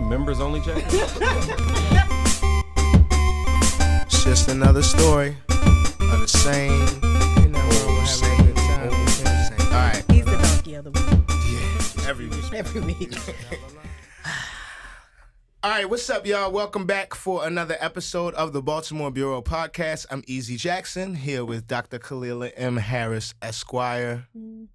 members only jacket? It's just another story of the same. You know, we're having a good time. All right. He's the donkey of the week. Yeah, every week. Every week. All right, what's up, y'all? Welcome back for another episode of the Baltimore Bureau Podcast. I'm Eze Jackson, here with Dr. Khalilah M. Harris, Esquire. And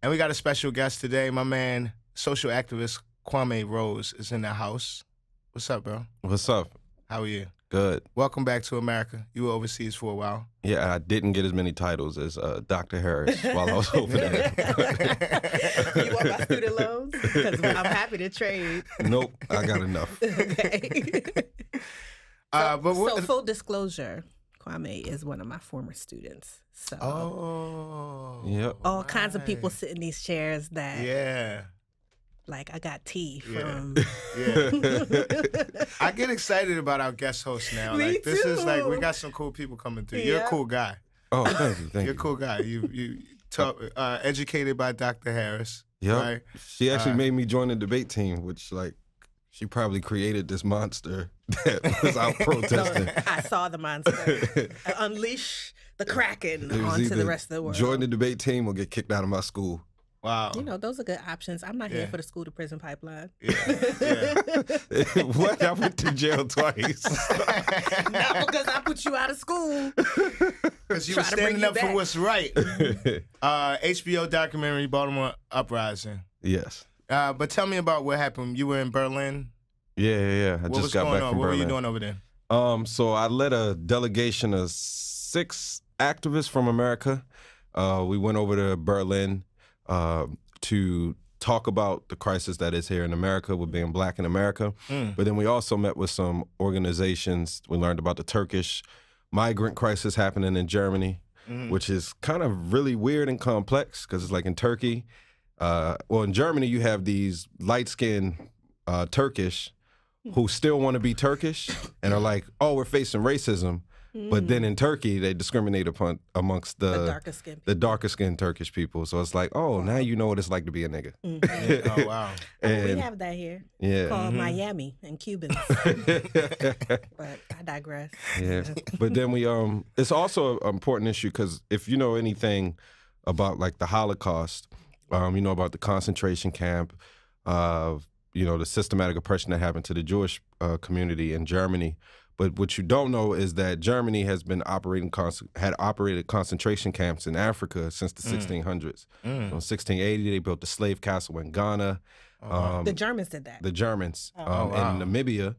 we got a special guest today. My man, social activist Kwame Rose is in the house. What's up, bro? What's up? How are you? Good. Welcome back to America. You were overseas for a while. Yeah, I didn't get as many titles as Dr. Harris while I was over there. You want my student loans? Because I'm happy to trade. Nope, I got enough. Okay. But so full disclosure, Kwame is one of my former students. So Yep. all kinds of people sit in these chairs that, Yeah. like, I got tea from. Yeah. I get excited about our guest host now. Me Like this is too. like we got some cool people coming through. You're a Yeah. cool guy. Oh, thank you. You're a cool guy. You talk, educated by Dr. Harris. Yep. Right? She actually made me join the debate team, which, like, she probably created this monster that was out protesting. I saw the monster. Unleash the Kraken It was onto the either rest of the world. join the debate team or get kicked out of my school. Wow. You know, those are good options. I'm not here Yeah. for the school to prison pipeline. Yeah. What? I went to jail twice. Not because I put you out of school. Because you were Try to bring standing you up for back. what's right. HBO documentary, Baltimore Uprising. Yes. But tell me about what happened. You were in Berlin. Yeah. I What just was got going back on? from What Berlin. were you doing over there? So I led a delegation of 6 activists from America. We went over to Berlin to talk about the crisis that is here in America with being black in America. But then we also met with some organizations. We learned about the Turkish migrant crisis happening in Germany, which is kind of really weird and complex because it's like in Turkey. In Germany, you have these light-skinned Turkish who still want to be Turkish and are like, oh, we're facing racism. But then in Turkey, they discriminate amongst The darker skin people. the darker skinned Turkish people. So it's like, oh, now you know what it's like to be a nigga. Oh, wow. We And have that here. yeah, Called Miami and Cubans. But I digress. yeah. But then we it's also an important issue because if you know anything about like the Holocaust, you know about the concentration camp, you know the systematic oppression that happened to the Jewish community in Germany. But what you don't know is that Germany has been had operated concentration camps in Africa since the 1600s. In 1680, they built the slave castle in Ghana. The Germans did that. The Germans. wow. In Namibia,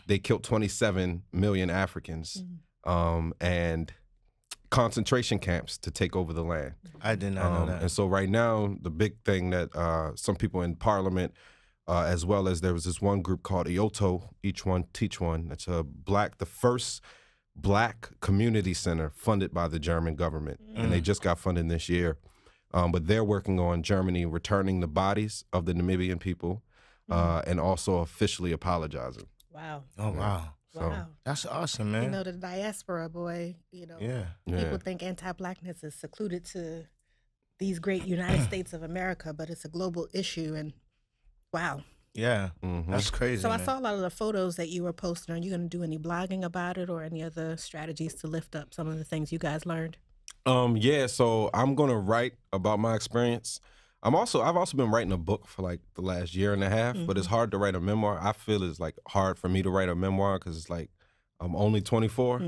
they killed 27 million Africans and concentration camps to take over the land. I did not know that. And so right now, the big thing that some people in Parliament, as well as there was this one group called IOTO, Each One Teach One. It's the first black community center funded by the German government. And they just got funded this year. But they're working on Germany returning the bodies of the Namibian people and also officially apologizing. Wow. Oh, wow. So, Wow. That's awesome, man. You know, the diaspora, boy, you know, Yeah. people think anti-blackness is secluded to these great United States of America, but it's a global issue. And wow. Yeah. That's crazy. So I man. saw a lot of the photos that you were posting. Are you going to do any blogging about it or any other strategies to lift up some of the things you guys learned? Yeah, so I'm gonna write about my experience. I've also been writing a book for like the last year and a half, but it's hard to write a memoir. I feel it's like hard for me to write a memoir because it's like I'm only 24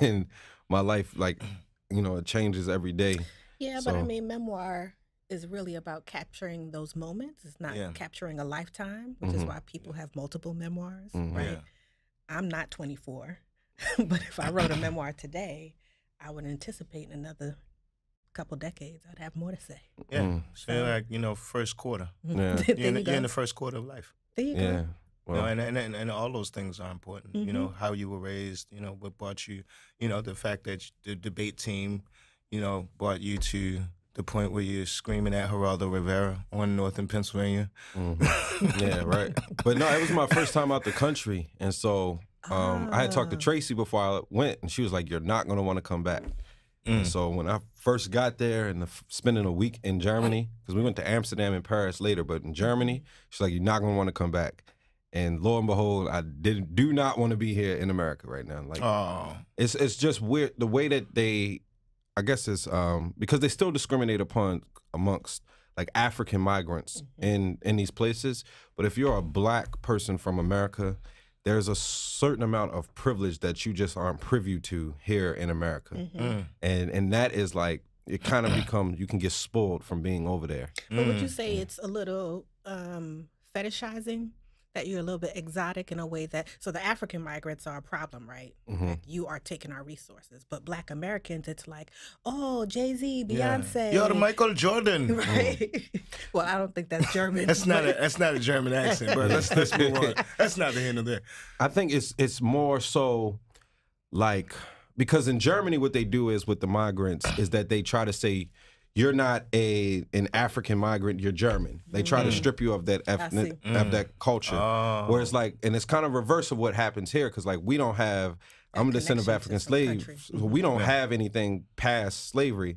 and my life, like, you know, it changes every day. Yeah, but I So- mean, memoir is really about capturing those moments. It's not capturing a lifetime, which is why people have multiple memoirs, right? Yeah. I'm not 24, but if I wrote a memoir today, I would anticipate in another couple decades I'd have more to say. Yeah. So you're like, you know, first quarter. Yeah. There You're you go. in the first quarter of life. There you go. Yeah. You know, Well, and all those things are important. You know, how you were raised, you know, what brought you, you know, the fact that the debate team, you know, brought you to the point where you're screaming at Geraldo Rivera on North in Pennsylvania. yeah, right. But no, it was my first time out the country. And so I had talked to Tracy before I went, and she was like, you're not going to want to come back. And so when I first got there and spending a week in Germany, because we went to Amsterdam and Paris later, but in Germany, she's like, you're not going to want to come back. And lo and behold, I do not want to be here in America right now. Like, it's just weird the way that they, I guess it's because they still discriminate amongst like African migrants in these places. But if you're a black person from America, there's a certain amount of privilege that you just aren't privy to here in America. And that is like, it kind of becomes, you can get spoiled from being over there. But would you say it's a little fetishizing? That you're a little bit exotic in a way that, so the African migrants are a problem, right? Like you are taking our resources. But Black Americans, it's like, oh, Jay-Z, Beyonce. You're the Michael Jordan. Right. Well, I don't think that's German. That's not a German accent, bro. Let's move on. That's not the end of there. I think it's more so like, because in Germany what they do is with the migrants is that they try to say, you're not an African migrant, you're German. They try to strip you of that of that culture. Where it's like, and it's kind of reverse of what happens here, because like we don't have, I'm a descendant of African slaves, so we don't have anything past slavery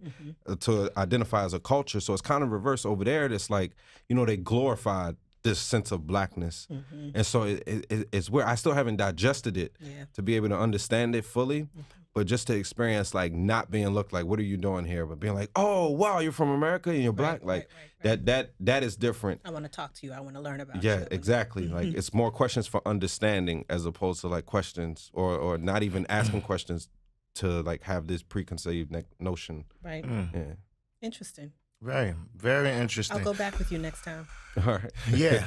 to identify as a culture. So it's kind of reverse over there. It's like, you know, they glorified this sense of blackness. And so it's where I still haven't digested it to be able to understand it fully. But just to experience like not being looked like, what are you doing here? But being like, oh wow, you're from America and you're black. Like that is different. I want to talk to you. I want to learn about you. Yeah, exactly. Like it's more questions for understanding as opposed to like questions or not even asking questions to like have this preconceived notion. Right. Yeah. Interesting. Very, very interesting. I'll go back with you next time. All right. Yeah.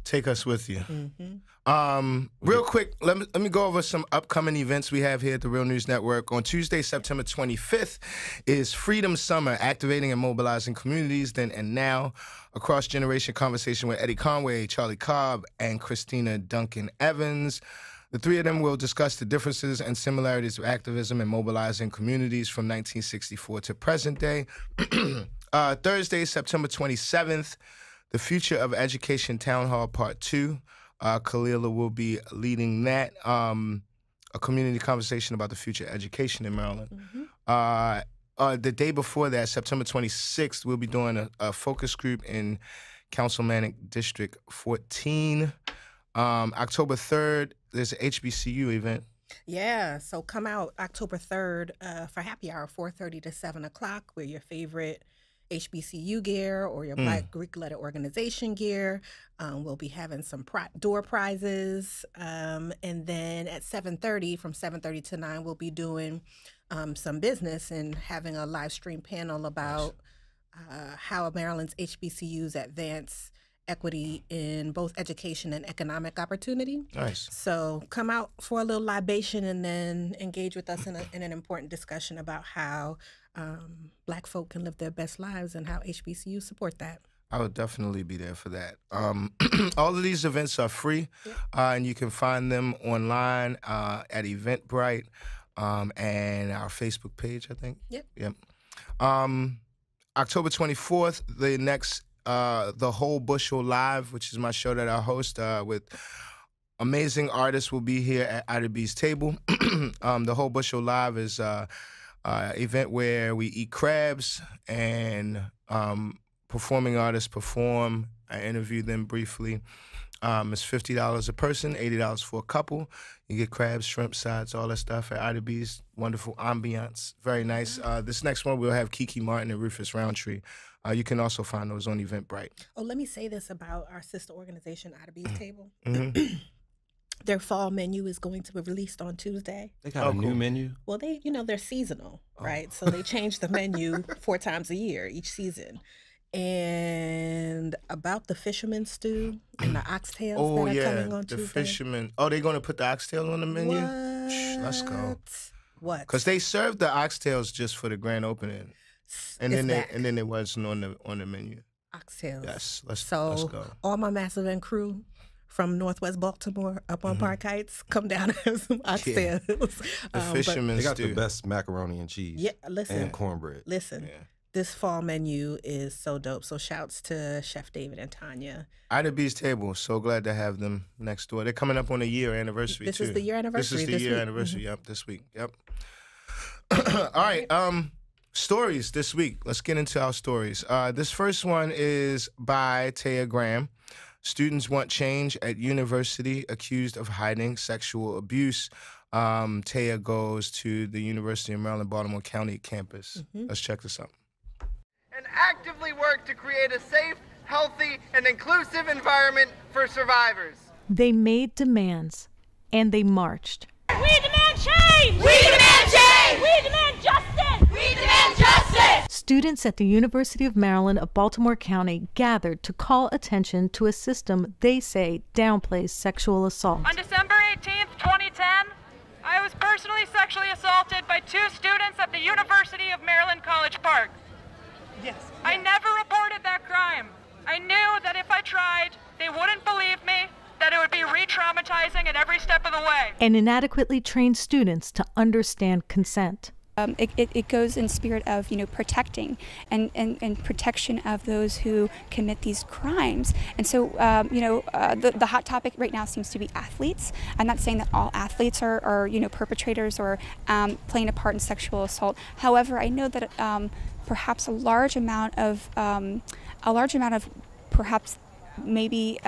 Take us with you. Real quick, let me go over some upcoming events we have here at the Real News Network. On Tuesday, September 25th, is Freedom Summer, activating and mobilizing communities then and now. A cross-generation conversation with Eddie Conway, Charlie Cobb, and Christina Duncan Evans. The three of them will discuss the differences and similarities of activism and mobilizing communities from 1964 to present day. Thursday, September 27th, the Future of Education Town Hall Part 2. Khalilah will be leading that, a community conversation about the future of education in Maryland. The day before that, September 26th, we'll be doing a focus group in Councilmanic District 14. October 3rd, there's an HBCU event. Yeah, so come out October 3rd for happy hour, 4:30 to 7 o'clock. Wear your favorite HBCU gear or your Black Greek letter organization gear. We'll be having some door prizes. And then at 7:30, from 7:30 to 9, we'll be doing some business and having a live stream panel about how Maryland's HBCUs advance equity in both education and economic opportunity. Nice. So come out for a little libation and then engage with us in an important discussion about how Black folk can live their best lives and how HBCUs support that. I would definitely be there for that. All of these events are free, and you can find them online at Eventbrite and our Facebook page, I think. Yep. October 24th, the next The Whole Bushel Live, which is my show that I host with amazing artists, will be here at Ida B's table. The Whole Bushel Live is event where we eat crabs and performing artists perform. I interview them briefly. It's $50 a person, $80 for a couple. You get crabs, shrimp, sides, all that stuff at Ida B's. Wonderful ambiance, very nice. This next one we'll have Kiki Martin and Rufus Roundtree. You can also find those on Eventbrite. Oh, let me say this about our sister organization, Ida B's Table. Their fall menu is going to be released on Tuesday. They got a new menu? Well, they're seasonal, right? So they change the menu 4 times a year, each season. And about the fisherman stew and the oxtails that are coming on Tuesday. The fisherman. Oh, they're going to put the oxtail on the menu? What? Let's go. What? Because they served the oxtails just for the grand opening. And then it wasn't on the menu. Oxtails. Yes, let's go. All my Massive and crew from Northwest Baltimore up on Park Heights, come down and have some oxtails. The fishermen they got the best macaroni and cheese. Yeah, listen. And cornbread. Listen. Yeah. This fall menu is so dope. So shouts to Chef David and Tanya. Ida B's Table. So glad to have them next door. They're coming up on a year anniversary This too. is the year anniversary. This is the year anniversary. Yep, this week. Yep. All right. Stories this week. Let's get into our stories. This first one is by Taya Graham. Students want change at university accused of hiding sexual abuse. Taya goes to the University of Maryland, Baltimore County campus. Let's check this out. And actively work to create a safe, healthy, and inclusive environment for survivors. They made demands, and they marched. We demand change! We demand change! We demand justice! We demand justice! Students at the University of Maryland of Baltimore County gathered to call attention to a system they say downplays sexual assault. On December 18th, 2010, I was personally sexually assaulted by 2 students at the University of Maryland College Park. Yes. I never reported that crime. I knew that if I tried, they wouldn't believe me, that it would be re-traumatizing at every step of the way. And inadequately trained students to understand consent. It goes in spirit of, protecting and protection of those who commit these crimes. And so, the hot topic right now seems to be athletes. I'm not saying that all athletes are perpetrators or playing a part in sexual assault. However, I know that perhaps a large amount of perhaps maybe.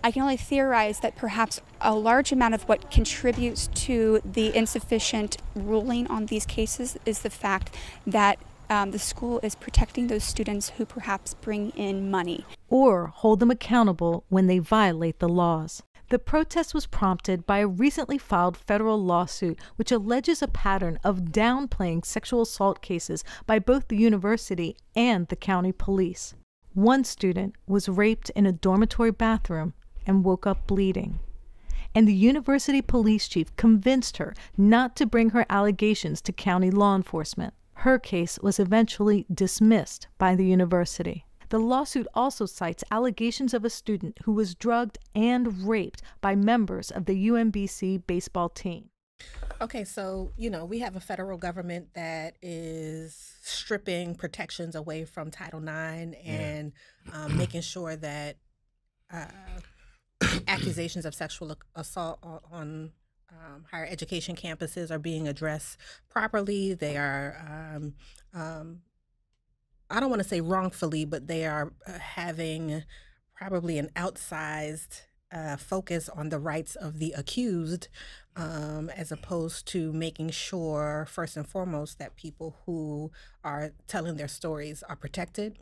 I can only theorize that perhaps a large amount of what contributes to the insufficient ruling on these cases is the fact that the school is protecting those students who perhaps bring in money. Or hold them accountable when they violate the laws. The protest was prompted by a recently filed federal lawsuit which alleges a pattern of downplaying sexual assault cases by both the university and the county police. One student was raped in a dormitory bathroom and woke up bleeding. And the university police chief convinced her not to bring her allegations to county law enforcement. Her case was eventually dismissed by the university. The lawsuit also cites allegations of a student who was drugged and raped by members of the UMBC baseball team. Okay, so, we have a federal government that is stripping protections away from Title IX and making sure that accusations of sexual assault on higher education campuses are being addressed properly. They are, I don't want to say wrongfully, but they are having probably an outsized focus on the rights of the accused, as opposed to making sure, first and foremost, that people who are telling their stories are protected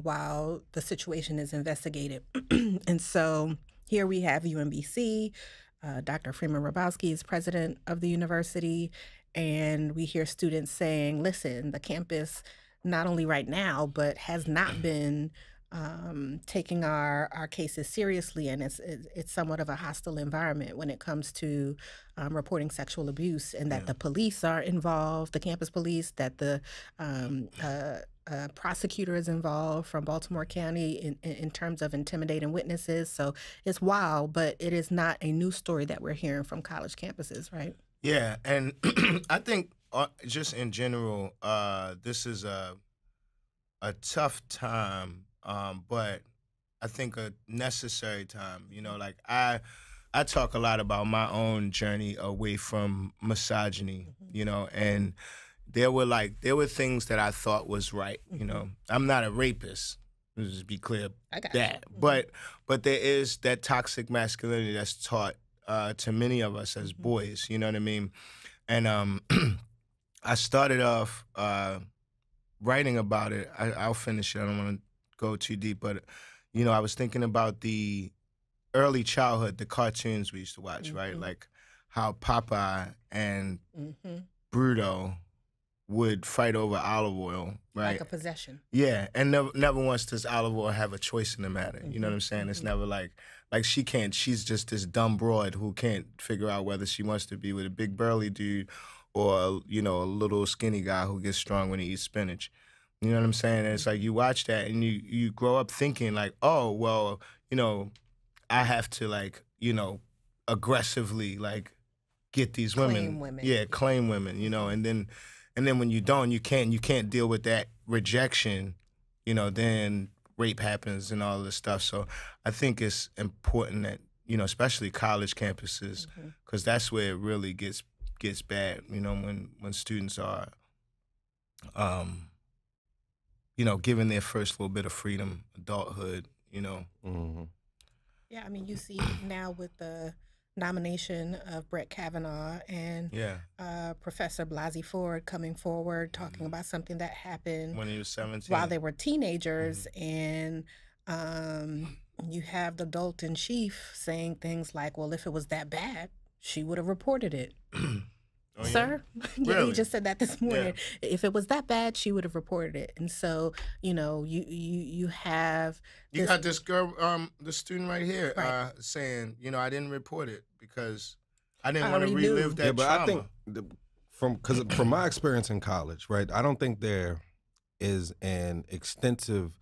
while the situation is investigated. And so here we have UMBC, Dr. Freeman Rabowski is president of the university, and we hear students saying, listen, the campus, not only right now, but has not been taking our cases seriously, and it's somewhat of a hostile environment when it comes to reporting sexual abuse, and that the police are involved, the campus police, that the prosecutor is involved from Baltimore County in terms of intimidating witnesses. So it's wild, but it is not a new story that we're hearing from college campuses, right? Yeah, and I think just in general, this is a tough time. But I think a necessary time. I talk a lot about my own journey away from misogyny, and there were things that I thought was right. I'm not a rapist. Let's just be clear that. But there is that toxic masculinity that's taught to many of us as boys. You know what I mean? And I started off writing about it. I'll finish it. I don't want to go too deep, but I was thinking about the early childhood, the cartoons we used to watch, right? Like how Popeye and Bruto would fight over olive oil, right? Like a possession. Yeah, and never once does olive oil have a choice in the matter. You know what I'm saying? It's never like she's just this dumb broad who can't figure out whether she wants to be with a big burly dude or a little skinny guy who gets strong when he eats spinach. You know what I'm saying? And it's like you watch that and you grow up thinking like, oh, well, I have to aggressively get these women. Claim women. Yeah, claim women, and then when you don't, you can't deal with that rejection, then rape happens and all this stuff. So I think it's important that, especially college campuses, because that's where it really gets bad, when students are given their first little bit of freedom, adulthood, you know. Mm-hmm. Yeah, I mean, you see now with the nomination of Brett Kavanaugh and Professor Blasey Ford coming forward talking about something that happened when he was 17 while they were teenagers, and you have the adult in chief saying things like, well, if it was that bad, she would have reported it. Oh, Sir? Yeah, really? He just said that this morning. Yeah. If it was that bad, she would have reported it. And so, you know, you have you got this girl, the student right here, saying, you know, I didn't report it because I didn't want to relive that but trauma. I think from my experience in college, right, I don't think there is an extensive,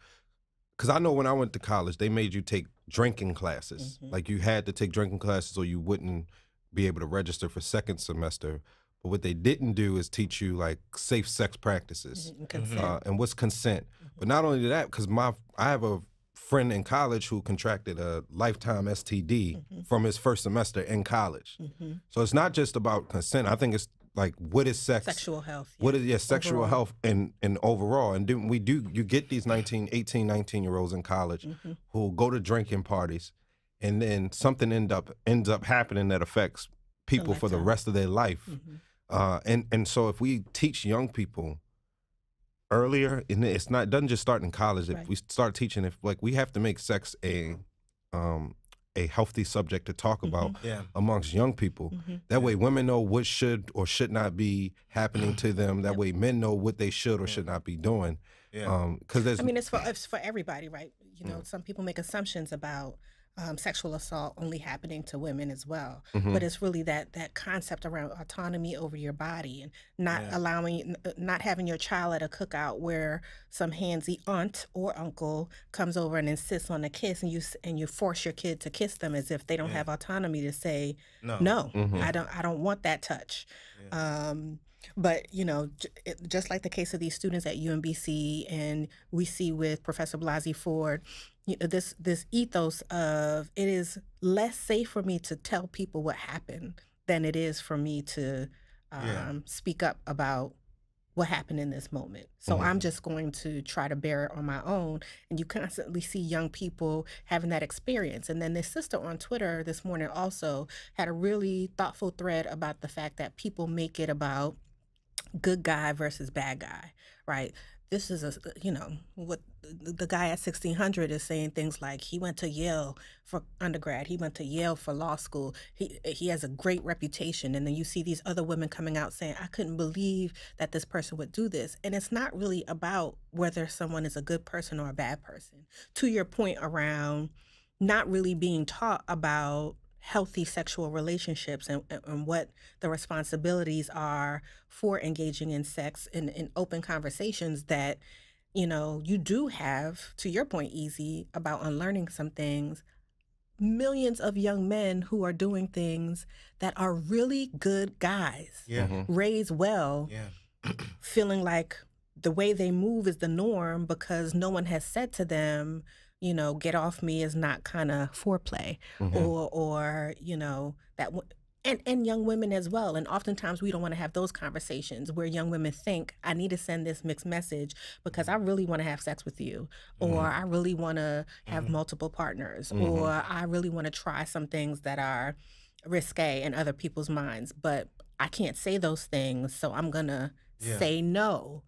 because I know when I went to college, they made you take drinking classes. Like you had to take drinking classes or you wouldn't be able to register for second semester. But what they didn't do is teach you like safe sex practices and what's consent. But not only that, because I have a friend in college who contracted a lifetime STD from his first semester in college. So it's not just about consent. I think it's like, what is sex? Sexual health. What is sexual health and overall. And then you get these 18, 19-year-olds in college who go to drinking parties, and then something ends up happening that affects people for the rest of their life. And so if we teach young people earlier, and it doesn't just start in college. If we start teaching, we have to make sex a healthy subject to talk about amongst young people. That way women know what should or should not be happening to them. That way men know what they should or should not be doing. Because it's for everybody, right? You know, some people make assumptions about sexual assault only happening to women as well. But it's really that concept around autonomy over your body and not having your child at a cookout where some handsy aunt or uncle comes over and insists on a kiss, and you force your kid to kiss them as if they don't have autonomy to say no. I don't want that touch. But, you know, just like the case of these students at UMBC, and we see with Professor Blasey Ford, you know, this ethos of it is less safe for me to tell people what happened than it is for me to speak up about what happened in this moment. So I'm just going to try to bear it on my own. And you constantly see young people having that experience. And then this sister on Twitter this morning also had a really thoughtful thread about the fact that people make it about good guy versus bad guy, right? This is what the guy at 1600 is saying, things like he went to Yale for undergrad, he went to Yale for law school, he has a great reputation. And then you see these other women coming out saying, I couldn't believe that this person would do this. And it's not really about whether someone is a good person or a bad person. To your point around not really being taught about healthy sexual relationships and what the responsibilities are for engaging in sex in open conversations, that, you know, you do have, to your point, Eze, about unlearning some things, millions of young men who are doing things that are really good guys, raised well, feeling like the way they move is the norm because no one has said to them, you know, get off me is not kind of foreplay, or you know, that and young women as well. And oftentimes we don't want to have those conversations where young women think, I need to send this mixed message because I really want to have sex with you, or I really want to have multiple partners, or I really want to try some things that are risque in other people's minds, but I can't say those things, so I'm gonna say no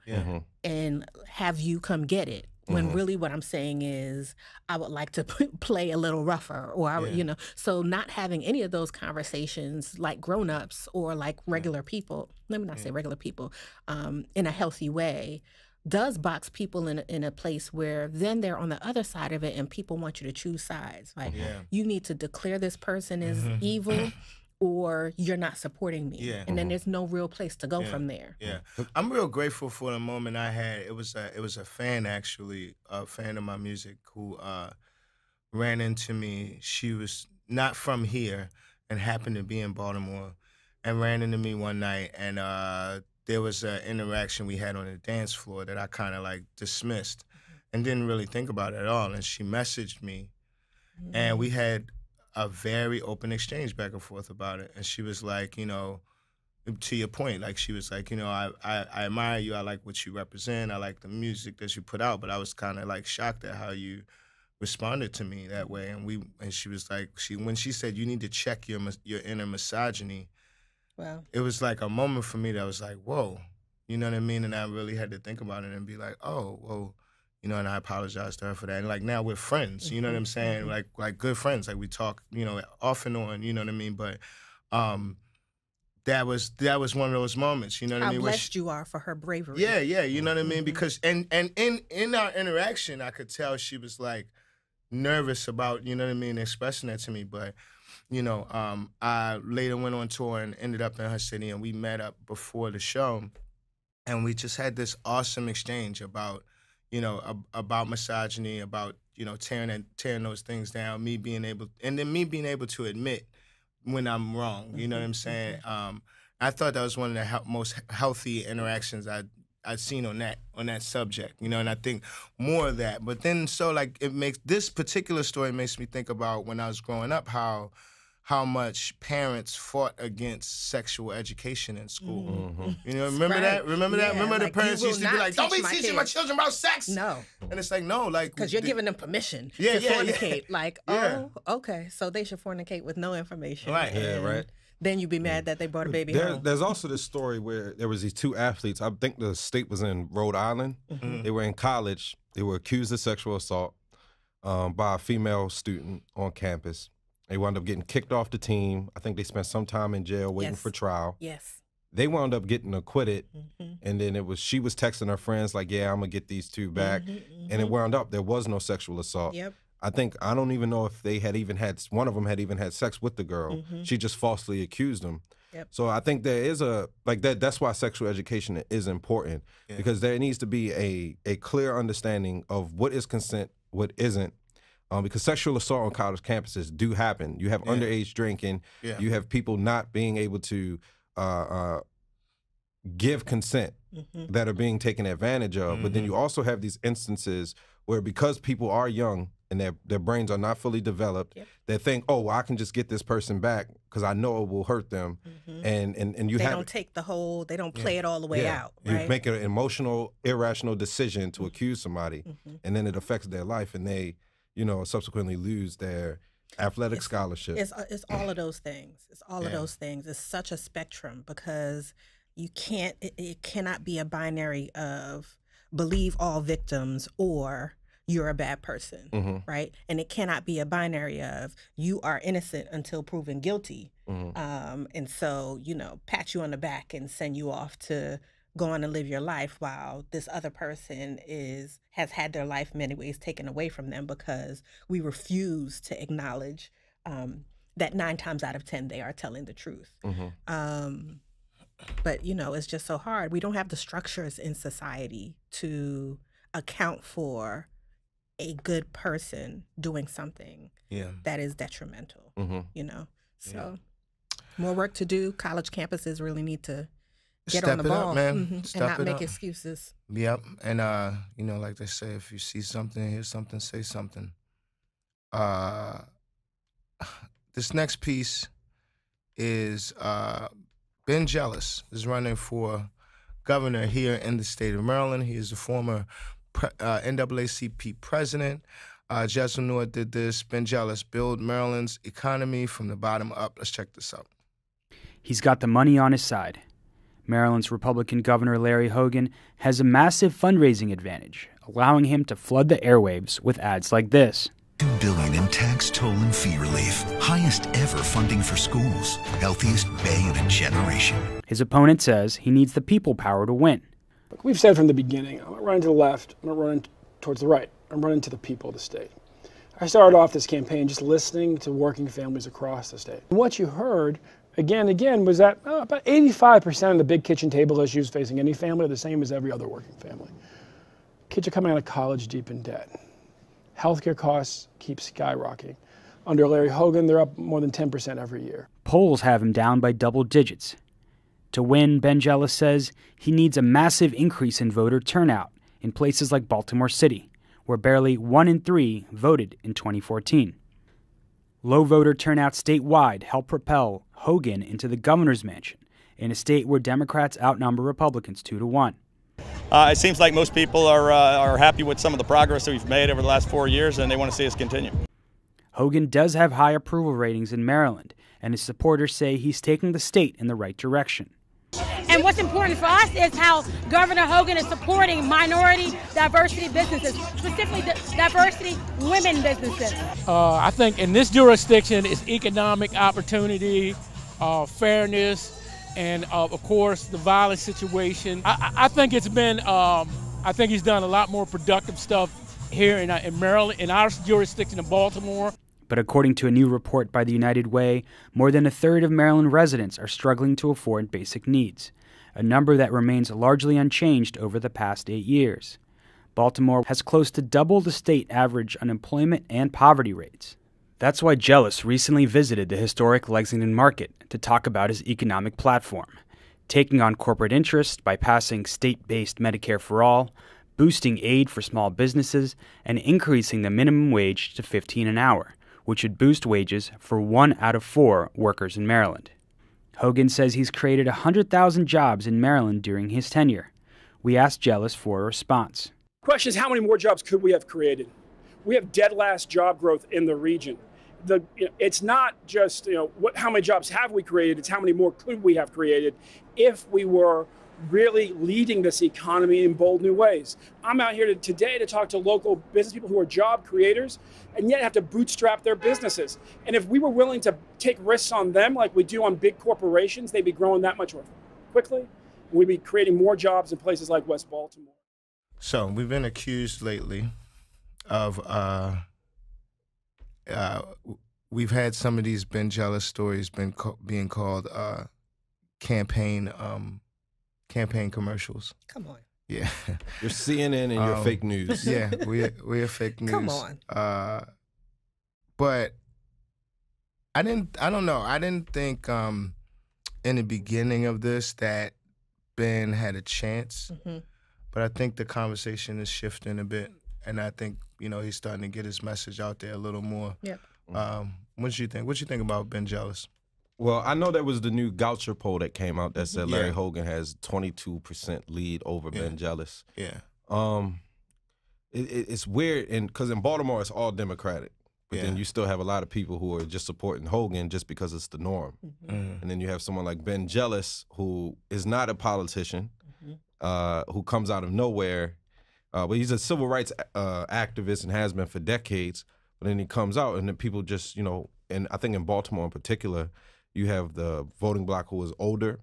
and have you come get it. When really what I'm saying is, I would like to play a little rougher, or you know, so not having any of those conversations like grown-ups or like regular people, let me not say regular people, in a healthy way, does box people in a place where then they're on the other side of it and people want you to choose sides. Like, you need to declare this person as evil, or you're not supporting me. And then there's no real place to go from there. I'm real grateful for the moment I had. It was a fan, actually, a fan of my music, who ran into me. She was not from here and happened to be in Baltimore, and ran into me one night, and there was an interaction we had on the dance floor that I kind of like dismissed and didn't really think about it at all. And she messaged me, and we had a very open exchange back and forth about it. And she was like, you know, to your point, like she was like, you know, I admire you. I like what you represent. I like the music that you put out. But I was kind of like shocked at how you responded to me that way, and she was like, when she said you need to check your inner misogyny, Wow. it was like a moment for me that was like, whoa, you know what I mean? And I really had to think about it and be like, oh, well, you know, and I apologized to her for that. And like now we're friends, you know what I'm saying? Like good friends, like we talk, you know, off and on, you know what I mean? But that was one of those moments, you know what I mean? How blessed you are for her bravery. Yeah, you know what I mean? Because and in our interaction, I could tell she was like nervous about, you know what I mean, expressing that to me. But, you know, I later went on tour and ended up in her city, and we met up before the show, and we just had this awesome exchange about, you know, about misogyny, about, you know, tearing those things down, me being able to admit when I'm wrong, you know what I'm saying? I thought that was one of the most healthy interactions I'd seen on that subject, you know, and I think more of that. But then, so like, this particular story makes me think about when I was growing up, how much parents fought against sexual education in school. You know, remember that? Remember that? Remember the parents used to be like, don't be teaching my children about sex. No. And it's like, no, like. Because you're giving them permission to fornicate. Like, okay, so they should fornicate with no information. Right. Yeah, right. Then you'd be mad that they brought a baby home. There's also this story where there was these two athletes. I think the state was in Rhode Island. They were in college. They were accused of sexual assault by a female student on campus. They wound up getting kicked off the team. I think they spent some time in jail waiting for trial. Yes. They wound up getting acquitted, and then she was texting her friends like, yeah, I'm going to get these two back. And it wound up there was no sexual assault. Yep. I don't even know if they had even one of them had even had sex with the girl. She just falsely accused them. Yep. So I think there is that's why sexual education is important, because there needs to be a clear understanding of what is consent, what isn't. Because sexual assault on college campuses do happen. You have underage drinking. Yeah. You have people not being able to give consent that are being taken advantage of. But then you also have these instances where, because people are young and their brains are not fully developed, they think, oh, well, I can just get this person back because I know it will hurt them. And you they don't take they don't play it all the way out. Right? You make an emotional, irrational decision to accuse somebody, and then it affects their life, and they, you know, subsequently lose their athletic scholarship. It's all of those things. It's all of those things. It's such a spectrum, because you can't. It cannot be a binary of believe all victims or you're a bad person, right? And it cannot be a binary of you are innocent until proven guilty, and so, you know, pat you on the back and send you off to go on and live your life while this other person has had their life in many ways taken away from them, because we refuse to acknowledge that 9 times out of 10 they are telling the truth. But, you know, it's just so hard. We don't have the structures in society to account for a good person doing something that is detrimental, you know? So more work to do. College campuses really need to get on the ball, up, man. and not make excuses. Yep. And, you know, like they say, if you see something, hear something, say something. This next piece is Ben Jealous is running for governor here in the state of Maryland. He is the former NAACP president. Jessamine Noor did this. Ben Jealous, build Maryland's economy from the bottom up. Let's check this out. He's got the money on his side. Maryland's Republican Governor Larry Hogan has a massive fundraising advantage, allowing him to flood the airwaves with ads like this. $2 billion in tax, toll, and fee relief. Highest ever funding for schools. Healthiest bay in a generation. His opponent says he needs the people power to win. Look, we've said from the beginning, I'm not running to the left, I'm not running towards the right. I'm running to the people of the state. I started off this campaign just listening to working families across the state. And what you heard again and again was that about 85% of the big kitchen table issues facing any family are the same as every other working family. Kids are coming out of college deep in debt. Healthcare costs keep skyrocketing. Under Larry Hogan, they're up more than 10% every year. Polls have him down by double digits. To win, Ben Jealous says he needs a massive increase in voter turnout in places like Baltimore City, where barely 1 in 3 voted in 2014. Low voter turnout statewide helped propel Hogan into the governor's mansion in a state where Democrats outnumber Republicans 2-1. it seems like most people are happy with some of the progress that we've made over the last 4 years, and they want to see us continue. Hogan does have high approval ratings in Maryland, and his supporters say he's taking the state in the right direction. And what's important for us is how Governor Hogan is supporting minority diversity businesses, specifically diversity women businesses. I think in this jurisdiction it's economic opportunity, fairness, and of course the violence situation. I think it's been, I think he's done a lot more productive stuff here in Maryland, in our jurisdiction in Baltimore. But according to a new report by the United Way, more than a third of Maryland residents are struggling to afford basic needs, a number that remains largely unchanged over the past 8 years. Baltimore has close to double the state average unemployment and poverty rates. That's why Jealous recently visited the historic Lexington Market to talk about his economic platform, taking on corporate interest by passing state-based Medicare for All, boosting aid for small businesses, and increasing the minimum wage to $15 an hour, which would boost wages for 1 out of 4 workers in Maryland. Hogan says he's created 100,000 jobs in Maryland during his tenure. We asked Jealous for a response. The question is, how many more jobs could we have created? We have dead last job growth in the region. It's not just how many jobs have we created, it's how many more could we have created if we were really leading this economy in bold new ways. I'm out here today to talk to local business people who are job creators and yet have to bootstrap their businesses. And if we were willing to take risks on them like we do on big corporations, they'd be growing that much more quickly. And we'd be creating more jobs in places like West Baltimore. So we've been accused lately of, we've had some of these Ben Jealous stories being called campaign commercials. Come on. Yeah. You're CNN and you're fake news. Yeah, we're fake news. Come on. But I don't know. I didn't think in the beginning of this that Ben had a chance. Mm-hmm. But I think the conversation is shifting a bit. And I think, he's starting to get his message out there a little more. Yep. What you think? What you think about Ben Jealous? Well, I know there was the new Goucher poll that came out that said Larry Hogan has 22% lead over Ben Jealous. Yeah. It's weird, because in Baltimore it's all Democratic, but then you still have a lot of people who are just supporting Hogan just because it's the norm. Mm-hmm. And then you have someone like Ben Jealous, who is not a politician, who comes out of nowhere, but he's a civil rights activist and has been for decades. But then he comes out, and then people just, and I think in Baltimore in particular, you have the voting bloc who is older,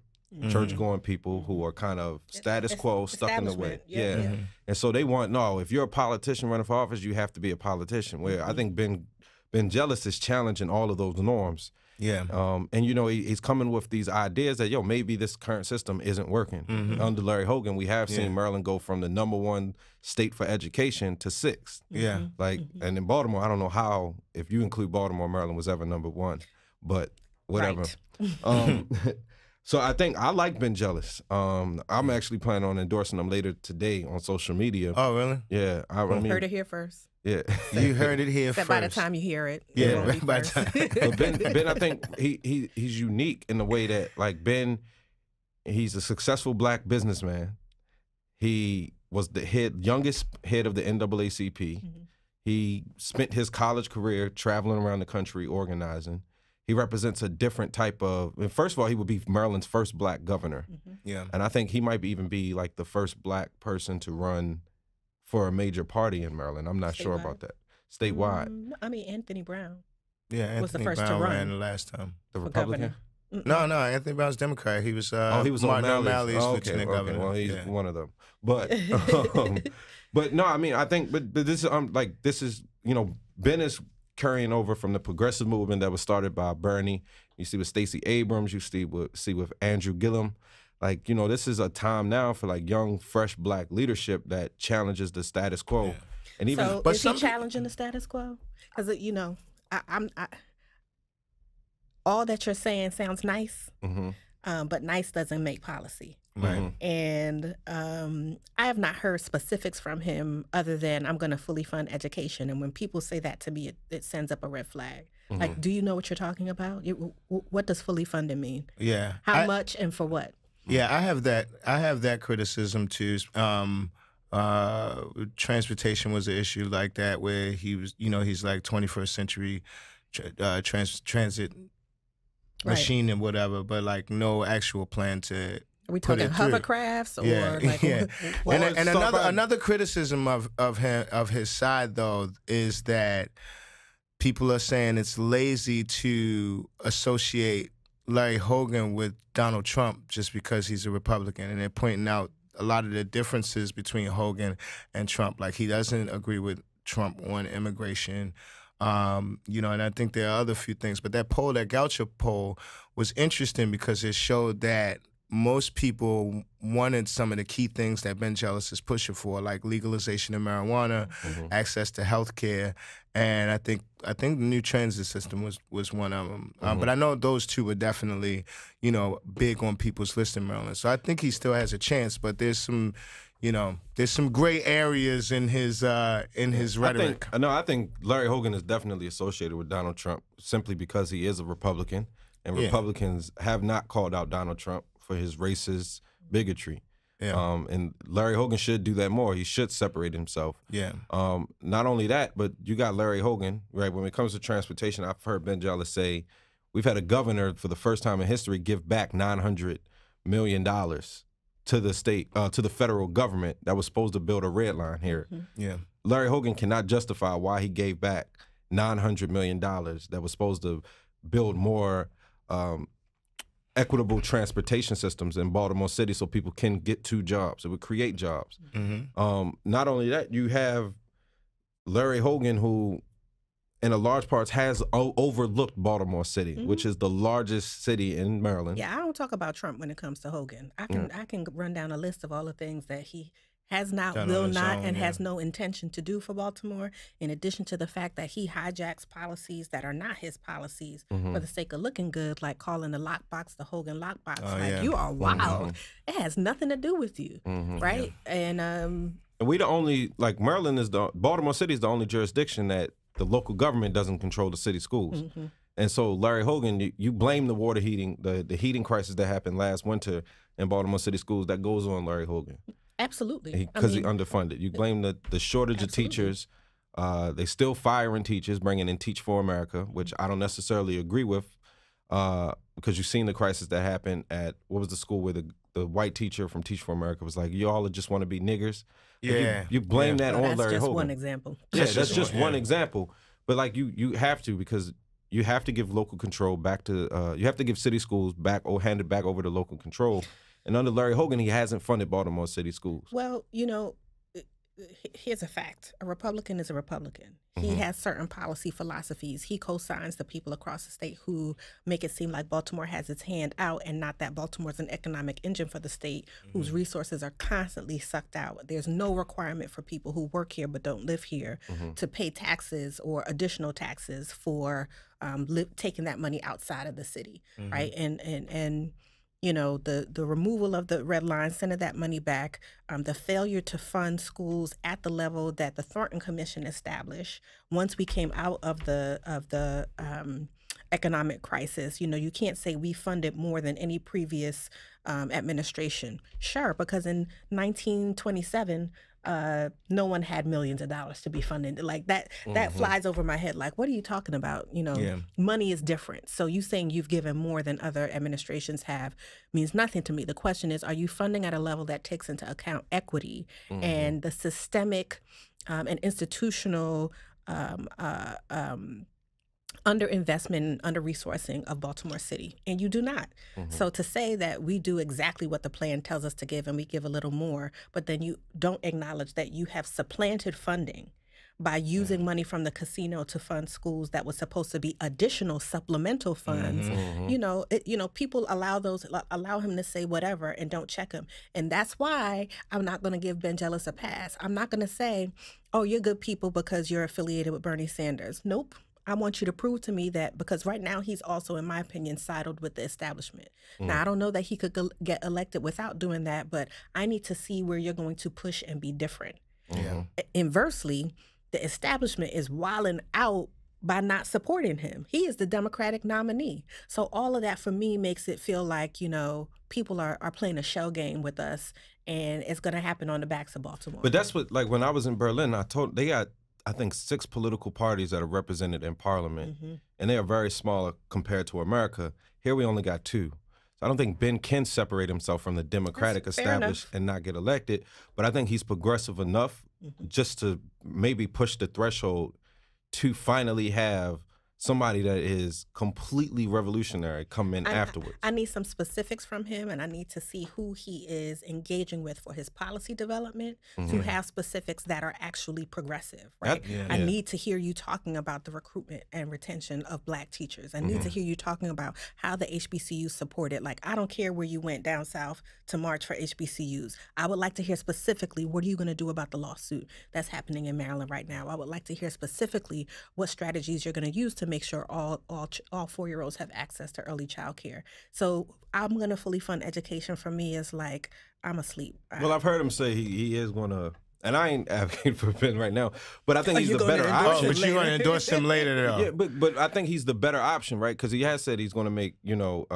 church-going people who are kind of status quo, stuck in the way. Yeah. Mm-hmm. And so they want, if you're a politician running for office, you have to be a politician. Where I think Ben Jealous is challenging all of those norms. Yeah. And he's coming with these ideas that maybe this current system isn't working. Mm-hmm. Under Larry Hogan, we have seen Maryland go from the #1 state for education to 6th. Yeah. And in Baltimore, I don't know how, if you include Baltimore, Maryland was ever #1, but whatever. Right. So I think I like Ben Jealous. I'm actually planning on endorsing him later today on social media. Oh, really? Yeah. I mean, Heard it here first. Yeah. You heard it here Except first. by the time you hear it. Yeah, right by the time. But Ben, I think he's unique in the way that, Ben, he's a successful black businessman. He was the youngest head of the NAACP. Mm-hmm. He spent his college career traveling around the country organizing. He represents a different type of. First of all, he would be Maryland's first black governor. Mm-hmm. Yeah, and I think he might even be the first black person to run for a major party in Maryland. I'm not sure about that. Statewide. Anthony Brown. Yeah, Anthony was the first Brown to run ran the last time. The Republican? No, Anthony Brown's Democrat. He was. He was Martin O'Malley's. O'Malley's lieutenant governor. Well, he's one of them. But, but no, I think, but this is, Ben is carrying over from the progressive movement that was started by Bernie. You see with Stacey Abrams. You see with Andrew Gillum. This is a time now for young, fresh black leadership that challenges the status quo. Yeah. And even, so is he challenging the status quo? Because all that you're saying sounds nice, but nice doesn't make policy. Right. And I have not heard specifics from him other than I'm going to fully fund education. And when people say that to me, it sends up a red flag. Do you know what you're talking about? What does fully funded mean? Yeah. How much and for what? Yeah, I have that criticism too. Transportation was an issue like that, where he was, he's like 21st century transit machine and whatever, but like no actual plan to. Are we talking hovercrafts or and another criticism of his side though is that people are saying it's lazy to associate Larry Hogan with Donald Trump just because he's a Republican, and they're pointing out a lot of the differences between Hogan and Trump. Like, he doesn't agree with Trump on immigration. And I think there are other few things, but that Gaucho poll was interesting because it showed that most people wanted some of the key things that Ben Jealous is pushing for, like legalization of marijuana, access to health care, and I think the new transit system was one of them. But I know those two were definitely, big on people's list in Maryland. So I think he still has a chance, but there's some gray areas in his rhetoric. I think Larry Hogan is definitely associated with Donald Trump simply because he is a Republican, and Republicans have not called out Donald Trump for his racist bigotry. Yeah. And Larry Hogan should do that more. He should separate himself. Yeah. Not only that, but you got Larry Hogan, right? When it comes to transportation, I've heard Ben Jealous say, we've had a governor for the first time in history give back $900 million to the state, to the federal government that was supposed to build a red line here. Yeah. Larry Hogan cannot justify why he gave back $900 million that was supposed to build more equitable transportation systems in Baltimore City so people can get to jobs. It would create jobs. Not only that, you have Larry Hogan, who in a large part has overlooked Baltimore City, which is the largest city in Maryland. Yeah, I don't talk about Trump when it comes to Hogan. I can run down a list of all the things that he has not, will not, and has no intention to do for Baltimore, in addition to the fact that he hijacks policies that are not his policies for the sake of looking good, like calling the lockbox the Hogan lockbox. You are wild. It has nothing to do with you, right? Yeah. And we the only, like, Baltimore City is the only jurisdiction that the local government doesn't control the city schools. And so Larry Hogan, you blame the water heating, the heating crisis that happened last winter in Baltimore City schools, that goes on Larry Hogan. Absolutely. Because he underfunded. You blame the shortage of teachers. They still firing teachers, bringing in Teach for America, which I don't necessarily agree with, because you've seen the crisis that happened at, what was the school where the white teacher from Teach for America was like, you all just want to be niggers. Yeah. You blame that on Larry Hogan. That's just one example. Yeah, that's just one example. But like you have to, because you have to give local control back to, you have to give city schools back or hand it back over to local control. And under Larry Hogan, he hasn't funded Baltimore City schools. Well, here's a fact. A Republican is a Republican. He has certain policy philosophies. He co-signs the people across the state who make it seem like Baltimore has its hand out, and not that Baltimore's an economic engine for the state whose resources are constantly sucked out. There's no requirement for people who work here but don't live here to pay taxes or additional taxes for taking that money outside of the city, right? And the removal of the red line, sending that money back, the failure to fund schools at the level that the Thornton Commission established once we came out of the economic crisis. You can't say we funded more than any previous administration. Sure, because in 1927, no one had millions of dollars to be funded. Like that flies over my head. Like, what are you talking about? Money is different. So you saying you've given more than other administrations have means nothing to me. The question is, are you funding at a level that takes into account equity and the systemic and institutional underinvestment and under-resourcing of Baltimore City? And you do not. So to say that we do exactly what the plan tells us to give and we give a little more, but then you don't acknowledge that you have supplanted funding by using money from the casino to fund schools that was supposed to be additional supplemental funds. People allow him to say whatever and don't check him. And that's why I'm not going to give Ben Jealous a pass. I'm not going to say, oh, you're good people because you're affiliated with Bernie Sanders. Nope. I want you to prove to me that, because right now he's also, in my opinion, sidled with the establishment. Now, I don't know that he could get elected without doing that, but I need to see where you're going to push and be different. Inversely, the establishment is wilding out by not supporting him. He is the Democratic nominee. So all of that for me makes it feel like, you know, people are playing a shell game with us, and it's going to happen on the backs of Baltimore. But that's what, like, when I was in Berlin, they got, I think, 6 political parties that are represented in parliament, and they are very small compared to America. Here we only got 2. So I don't think Ben can separate himself from the Democratic establishment and not get elected, but I think he's progressive enough just to maybe push the threshold to finally have somebody that is completely revolutionary come in afterwards. I need some specifics from him, and I need to see who he is engaging with for his policy development to have specifics that are actually progressive, right? I need to hear you talking about the recruitment and retention of Black teachers. I need to hear you talking about how the HBCUs supported. Like, I don't care where you went down south to march for HBCUs. I would like to hear specifically, what are you going to do about the lawsuit that's happening in Maryland right now? I would like to hear specifically what strategies you're going to use to make sure all 4-year-olds have access to early child care. So I'm going to fully fund education for me is like, I'm asleep. Well, I've heard him say he is going to, and I ain't advocating for Ben right now, but I think he's the better option. But you're going to endorse him later, though. Yeah, but I think he's the better option, right? Because he has said he's going to make, you know,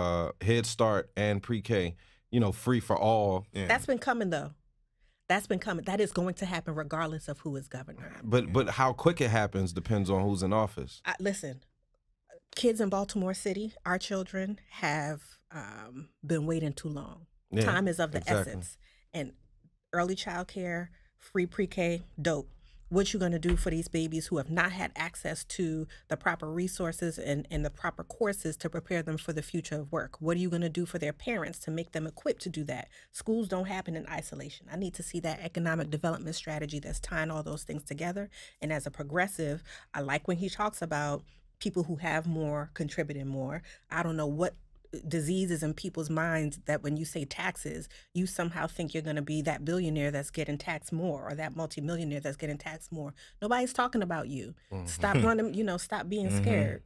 Head Start and pre-K, you know, free for all. Yeah. That's been coming, though. That's been coming. That is going to happen regardless of who is governor. But how quick it happens depends on who's in office. Listen, kids in Baltimore City, our children have been waiting too long. Yeah, time is of the essence. And early child care, free pre-K, dope. What you going to do for these babies who have not had access to the proper resources and the proper courses to prepare them for the future of work? What are you going to do for their parents to make them equipped to do that? Schools don't happen in isolation. I need to see that economic development strategy that's tying all those things together. And as a progressive, I like when he talks about people who have more contributing more. I don't know what diseases in people's minds that when you say taxes, you somehow think you're going to be that billionaire that's getting taxed more or that multimillionaire that's getting taxed more. Nobody's talking about you. Stop running, you know, stop being scared.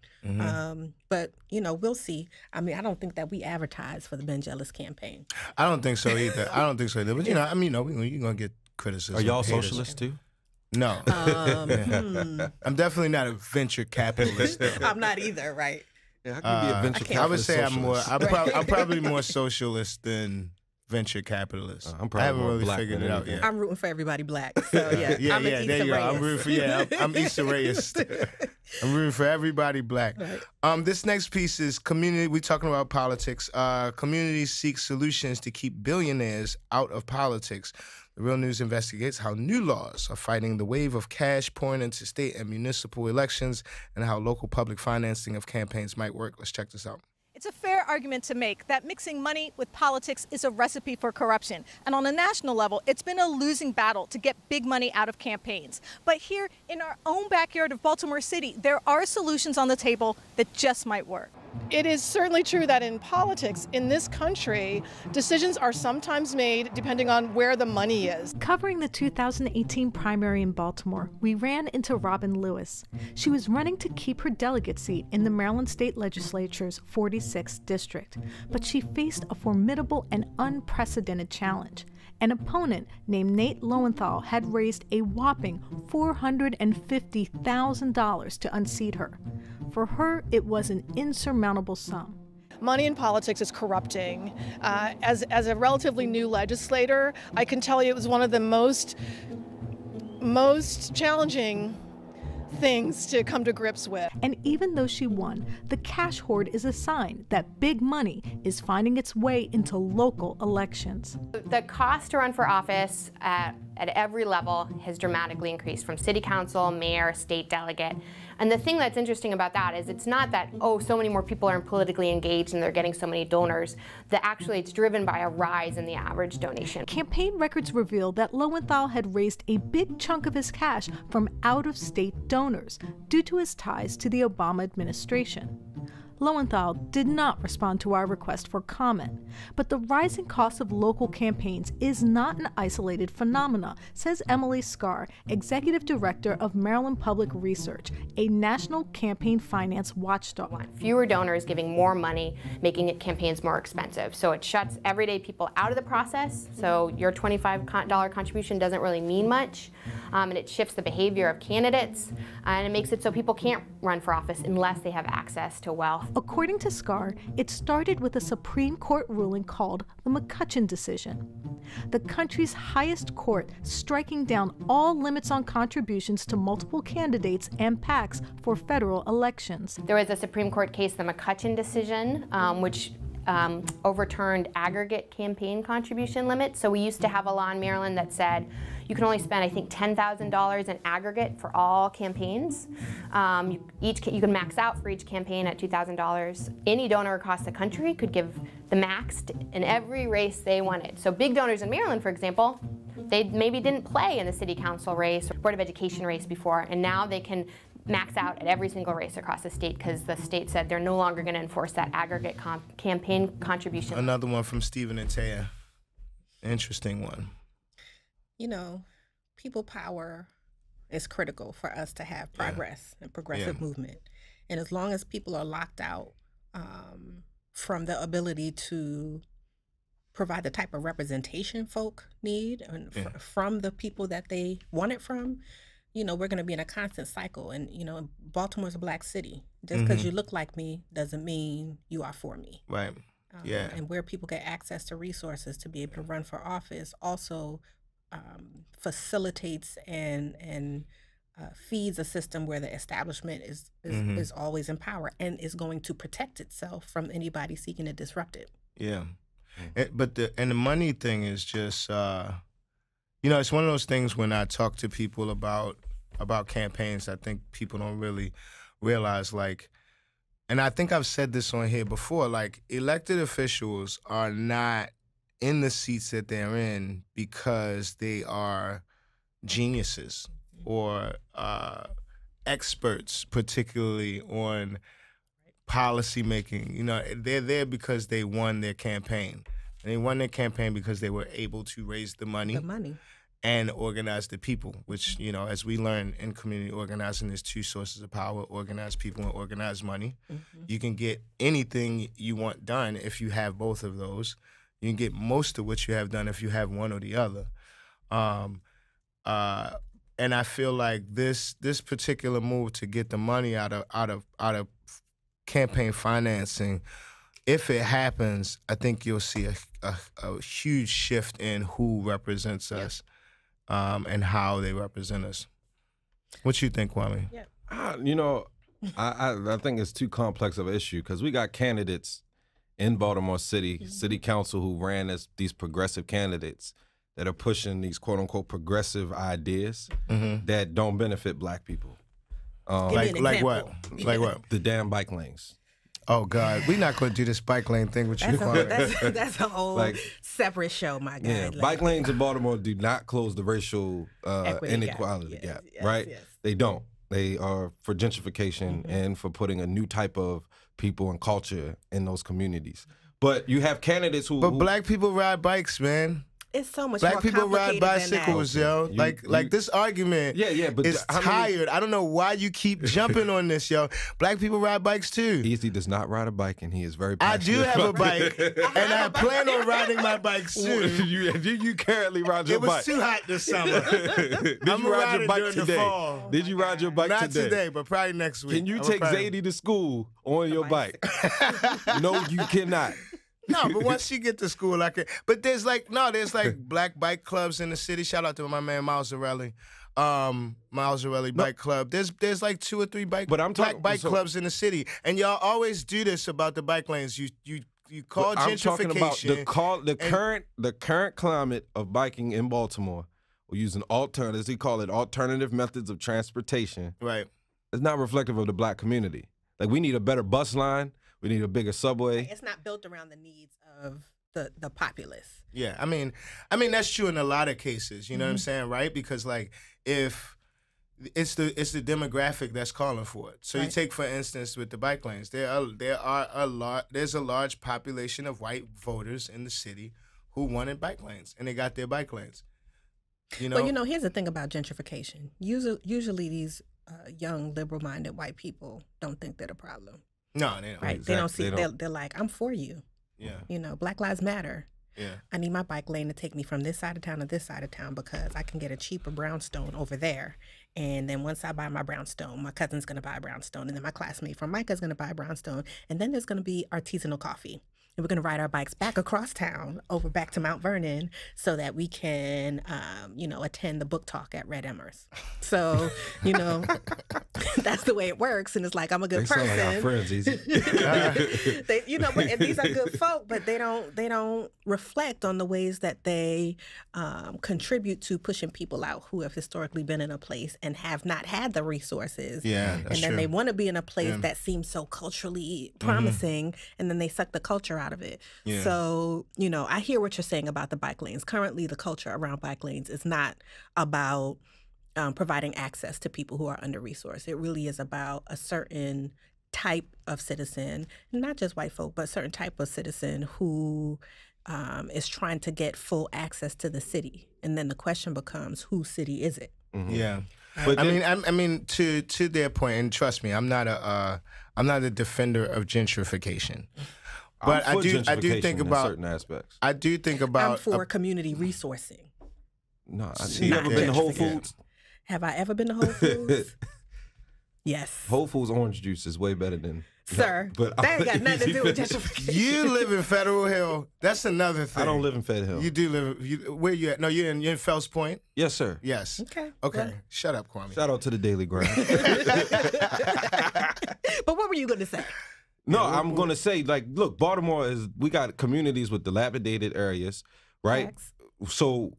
But, you know, we'll see. I mean, I don't think that we advertise for the Ben Jealous campaign. I don't think so either. But, you know, I mean, you know, you're going to get criticism. Are y'all socialists too? No. I'm definitely not a venture capitalist. I'm not either, right? Yeah, I can be a venture capitalist. I would say I'm probably more socialist than venture capitalist. I haven't really figured it out yet. I'm rooting for everybody Black. So yeah, I'm an there you go. I'm rooting for I'm Issa Reyes. I'm rooting for everybody Black. Right. This next piece is community. We're talking about politics. Communities seek solutions to keep billionaires out of politics. The Real News investigates how new laws are fighting the wave of cash pouring into state and municipal elections and how local public financing of campaigns might work. Let's check this out. It's a fair argument to make that mixing money with politics is a recipe for corruption. And on a national level, it's been a losing battle to get big money out of campaigns. But here in our own backyard of Baltimore City, there are solutions on the table that just might work. It is certainly true that in politics in this country, decisions are sometimes made depending on where the money is. Covering the 2018 primary in Baltimore, we ran into Robin Lewis. She was running to keep her delegate seat in the Maryland State Legislature's 46th district, but she faced a formidable and unprecedented challenge. An opponent named Nate Lowenthal had raised a whopping $450,000 to unseat her. For her, it was an insurmountable sum. Money in politics is corrupting. As a relatively new legislator, I can tell you it was one of the most challenging things to come to grips with. And even though she won, the cash hoard is a sign that big money is finding its way into local elections. The cost to run for office at every level has dramatically increased, from city council, mayor, state delegate. And the thing that's interesting about that is it's not that, oh, so many more people are politically engaged and they're getting so many donors, that actually it's driven by a rise in the average donation. Campaign records reveal that Lowenthal had raised a big chunk of his cash from out-of-state donors due to his ties to the Obama administration. Lowenthal did not respond to our request for comment, but the rising cost of local campaigns is not an isolated phenomena, says Emily Scarr, Executive Director of Maryland Public Research, a national campaign finance watchdog. Fewer donors giving more money, making campaigns more expensive. So it shuts everyday people out of the process, so your $25 contribution doesn't really mean much, and it shifts the behavior of candidates, and it makes it so people can't run for office unless they have access to wealth. According to Scarr, it started with a Supreme Court ruling called the McCutcheon decision. The country's highest court striking down all limits on contributions to multiple candidates and PACs for federal elections. There was a Supreme Court case, the McCutcheon decision, which overturned aggregate campaign contribution limits. So we used to have a law in Maryland that said you can only spend, I think, $10,000 in aggregate for all campaigns. You can max out for each campaign at $2,000. Any donor across the country could give the max in every race they wanted. So big donors in Maryland, for example, they maybe didn't play in the city council race or Board of Education race before, and now they can max out at every single race across the state because the state said they're no longer going to enforce that aggregate campaign contribution. Another one from Stephen and Taya. Interesting one. You know, people power is critical for us to have progress and progressive movement. And as long as people are locked out from the ability to provide the type of representation folk need and from the people that they want it from, you know, we're going to be in a constant cycle. And, you know, Baltimore's a black city. Just because you look like me doesn't mean you are for me. Right. And where people get access to resources to be able to run for office also facilitates and feeds a system where the establishment is always in power and is going to protect itself from anybody seeking to disrupt it. Yeah. But the money thing is just, you know, it's one of those things when I talk to people about campaigns, I think people don't really realize, like, and I think I've said this on here before, like, elected officials are not in the seats that they're in because they are geniuses or experts, particularly on policy making. You know, they're there because they won their campaign. And they won their campaign because they were able to raise the money and organize the people, which, you know, as we learn in community organizing, there's two sources of power: organized people and organized money. You can get anything you want done if you have both of those. You can get most of what you have done if you have one or the other. And I feel like this particular move to get the money out of campaign financing, if it happens, I think you'll see a huge shift in who represents us and how they represent us. What you think, Kwame? You know, I think it's too complex of an issue because we got candidates in Baltimore City, city council, who ran as these progressive candidates that are pushing these quote-unquote progressive ideas that don't benefit black people. Like what? Like what? The damn bike lanes. Oh, God. We're not going to do this bike lane thing with you, Kwame. That's a whole separate show, my guy. Yeah, bike lanes in Baltimore do not close the racial inequality gap, right? Yes. They don't. They are for gentrification and for putting a new type of people and culture in those communities. But you have candidates who... But black people ride bikes, man. It's so much black more people ride complicated bicycles, than that. yo. Like this argument but is tired. I don't know why you keep jumping on this, yo. Black people ride bikes too. Eze does not ride a bike, and he is very passionate. I do have a bike, and I plan on riding my bike soon. You currently ride your bike? It was too hot this summer. Did you ride your bike today? Did you ride your bike today? Not today, but probably next week. Can you take Zadie to school on your bike? No, you cannot. No, but once you get to school, I can. But there's black bike clubs in the city. Shout out to my man Miles Zarelli. Miles Zarelli Bike Club. There's like 2 or 3 black bike clubs in the city, and y'all always do this about the bike lanes. You call gentrification. I'm talking about the current climate of biking in Baltimore. We're using alternatives. They call it alternative methods of transportation. Right. It's not reflective of the black community. Like, we need a better bus line. We need a bigger subway. It's not built around the needs of the populace. Yeah, I mean that's true in a lot of cases. You know what I'm saying, right? Because like if it's the demographic that's calling for it. So you take, for instance, with the bike lanes, there's a large population of white voters in the city who wanted bike lanes, and they got their bike lanes. You know? Well, you know, here's the thing about gentrification. Usually these young, liberal-minded white people don't think they're the problem. No, they don't. Right? Exactly. They don't see. They're like, I'm for you. Yeah. You know, Black Lives Matter. Yeah. I need my bike lane to take me from this side of town to this side of town because I can get a cheaper brownstone over there. And then once I buy my brownstone, my cousin's going to buy a brownstone. And then my classmate from Micah's going to buy a brownstone. And then there's going to be artisanal coffee. And we're going to ride our bikes back across town over back to Mount Vernon so that we can, you know, attend the book talk at Red Emmers. So, you know, that's the way it works. And it's like, I'm a good person. Sound like our friends, Eze. They, you know, and these are good folk, but they don't reflect on the ways that they contribute to pushing people out who have historically been in a place and have not had the resources. Yeah, and that's then true. they want to be in a place that seems so culturally promising, and then they suck the culture out of it. Yeah. So, you know, I hear what you're saying about the bike lanes. Currently, the culture around bike lanes is not about providing access to people who are under-resourced. It really is about a certain type of citizen, not just white folk, but a certain type of citizen who is trying to get full access to the city. And then the question becomes, whose city is it? Mm-hmm. Yeah. But I mean, to their point, and trust me, I'm not a defender of gentrification. But I do think about certain aspects. I do think about I'm for community resourcing. No, you ever been to Whole Foods? Have I ever been to Whole Foods? Yes. Whole Foods orange juice is way better than. Sir, but that ain't got nothing to do with gentrification. You live in Federal Hill. That's another thing. I don't live in Federal Hill. You do live. Where you at? No, you're in Fells Point. Yes, sir. Yes. Okay. Okay. Well, shut up, Kwame. Shout out to the Daily Grind. But what were you going to say? No, I'm going to say, like, look, Baltimore we got communities with dilapidated areas, right? Facts. So